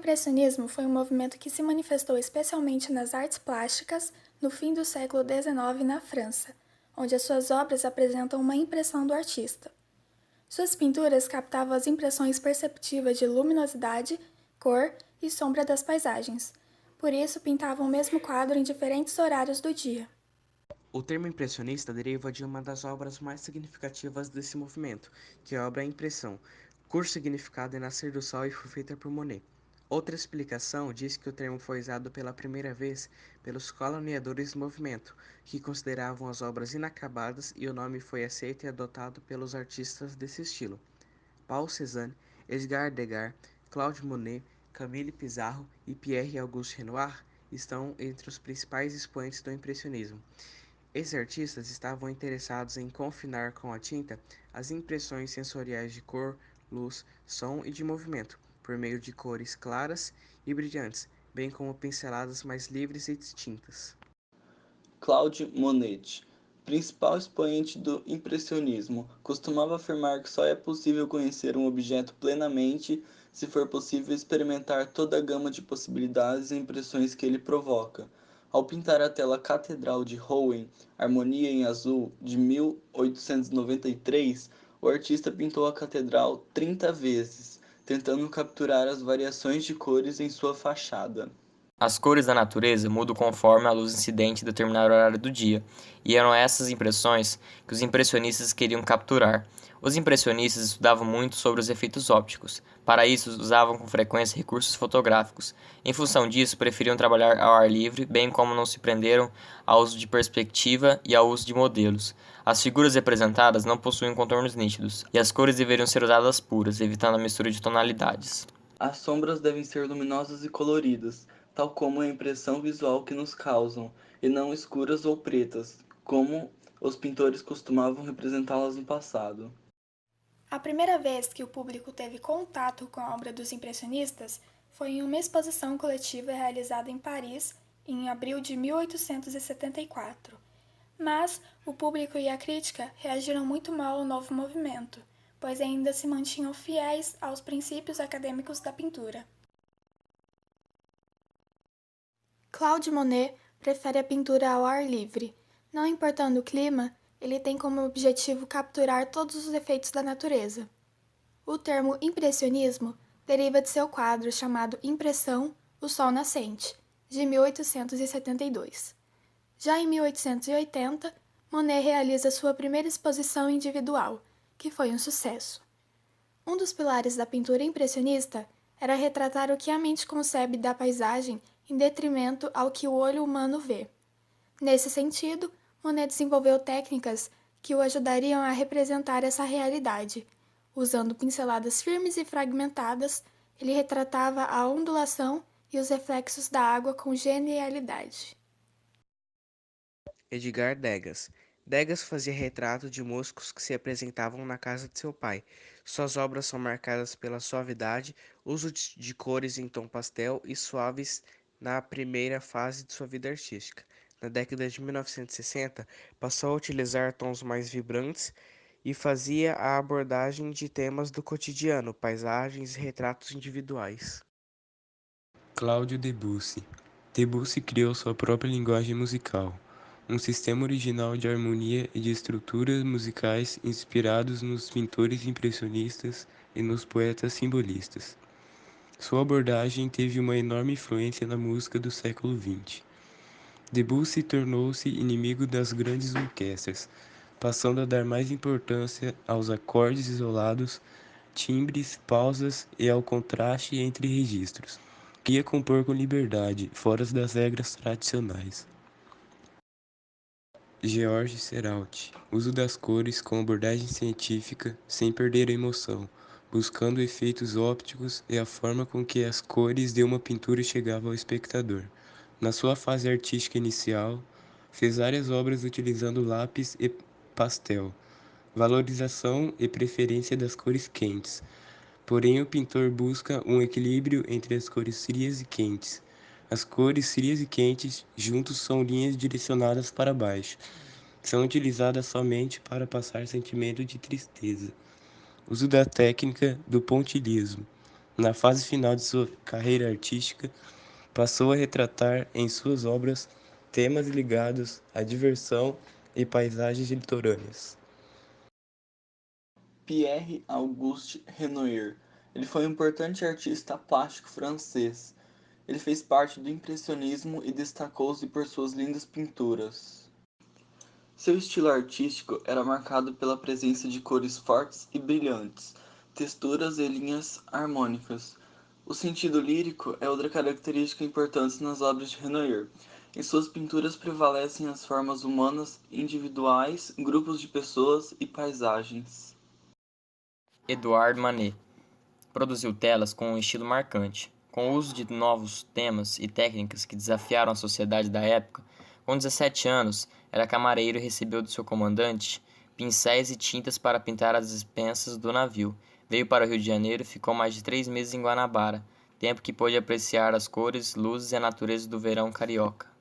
impressionismo foi um movimento que se manifestou especialmente nas artes plásticas no fim do século XIX na França, onde as suas obras apresentam uma impressão do artista. Suas pinturas captavam as impressões perceptivas de luminosidade, cor e sombra das paisagens. Por isso, pintavam o mesmo quadro em diferentes horários do dia. O termo impressionista deriva de uma das obras mais significativas desse movimento, que é a obra Impressão, cujo significado é nascer do sol e foi feita por Monet. Outra explicação diz que o termo foi usado pela primeira vez pelos caluniadores do movimento, que consideravam as obras inacabadas, e o nome foi aceito e adotado pelos artistas desse estilo. Paul Cézanne, Edgar Degas, Claude Monet, Camille Pissarro e Pierre-Auguste Renoir estão entre os principais expoentes do impressionismo. Esses artistas estavam interessados em confinar com a tinta as impressões sensoriais de cor, luz, som e de movimento, por meio de cores claras e brilhantes, bem como pinceladas mais livres e distintas. Claude Monet, principal expoente do impressionismo, costumava afirmar que só é possível conhecer um objeto plenamente se for possível experimentar toda a gama de possibilidades e impressões que ele provoca. Ao pintar a tela Catedral de Rouen, Harmonia em Azul, de 1893, o artista pintou a catedral 30 vezes, tentando capturar as variações de cores em sua fachada. As cores da natureza mudam conforme a luz incidente em determinado horário do dia, e eram essas impressões que os impressionistas queriam capturar. Os impressionistas estudavam muito sobre os efeitos ópticos. Para isso, usavam com frequência recursos fotográficos. Em função disso, preferiam trabalhar ao ar livre, bem como não se prenderam ao uso de perspectiva e ao uso de modelos. As figuras representadas não possuem contornos nítidos, e as cores deveriam ser usadas puras, evitando a mistura de tonalidades. As sombras devem ser luminosas e coloridas, tal como a impressão visual que nos causam, e não escuras ou pretas, como os pintores costumavam representá-las no passado. A primeira vez que o público teve contato com a obra dos impressionistas foi em uma exposição coletiva realizada em Paris em abril de 1874. Mas o público e a crítica reagiram muito mal ao novo movimento, pois ainda se mantinham fiéis aos princípios acadêmicos da pintura. Claude Monet prefere a pintura ao ar livre. Não importando o clima, ele tem como objetivo capturar todos os efeitos da natureza. O termo impressionismo deriva de seu quadro chamado Impressão, o Sol Nascente, de 1872. Já em 1880, Monet realiza sua primeira exposição individual, que foi um sucesso. Um dos pilares da pintura impressionista era retratar o que a mente concebe da paisagem em detrimento ao que o olho humano vê. Nesse sentido, Monet desenvolveu técnicas que o ajudariam a representar essa realidade. Usando pinceladas firmes e fragmentadas, ele retratava a ondulação e os reflexos da água com genialidade. Edgar Degas. Degas fazia retrato de músicos que se apresentavam na casa de seu pai. Suas obras são marcadas pela suavidade, uso de cores em tom pastel e suaves na primeira fase de sua vida artística. Na década de 1960, passou a utilizar tons mais vibrantes e fazia a abordagem de temas do cotidiano, paisagens e retratos individuais. Claude Debussy. Debussy criou sua própria linguagem musical, um sistema original de harmonia e de estruturas musicais inspirados nos pintores impressionistas e nos poetas simbolistas. Sua abordagem teve uma enorme influência na música do século XX. Debussy tornou-se inimigo das grandes orquestras, passando a dar mais importância aos acordes isolados, timbres, pausas e ao contraste entre registros. Queria compor com liberdade, fora das regras tradicionais. George Seurat. Uso das cores com abordagem científica, sem perder a emoção, buscando efeitos ópticos e a forma com que as cores de uma pintura chegavam ao espectador. Na sua fase artística inicial, fez várias obras utilizando lápis e pastel, valorização e preferência das cores quentes. Porém, o pintor busca um equilíbrio entre as cores frias e quentes. As cores frias e quentes juntos são linhas direcionadas para baixo. São utilizadas somente para passar sentimento de tristeza. Uso da técnica do pontilhismo. Na fase final de sua carreira artística, passou a retratar em suas obras temas ligados à diversão e paisagens litorâneas. Pierre-Auguste Renoir. Ele foi um importante artista plástico francês. Ele fez parte do impressionismo e destacou-se por suas lindas pinturas. Seu estilo artístico era marcado pela presença de cores fortes e brilhantes, texturas e linhas harmônicas. O sentido lírico é outra característica importante nas obras de Renoir. Em suas pinturas prevalecem as formas humanas, individuais, grupos de pessoas e paisagens. Edouard Manet produziu telas com um estilo marcante. Com o uso de novos temas e técnicas que desafiaram a sociedade da época, com 17 anos, era camareiro e recebeu do seu comandante pincéis e tintas para pintar as despensas do navio. Veio para o Rio de Janeiro e ficou mais de 3 meses em Guanabara, tempo que pôde apreciar as cores, luzes e a natureza do verão carioca.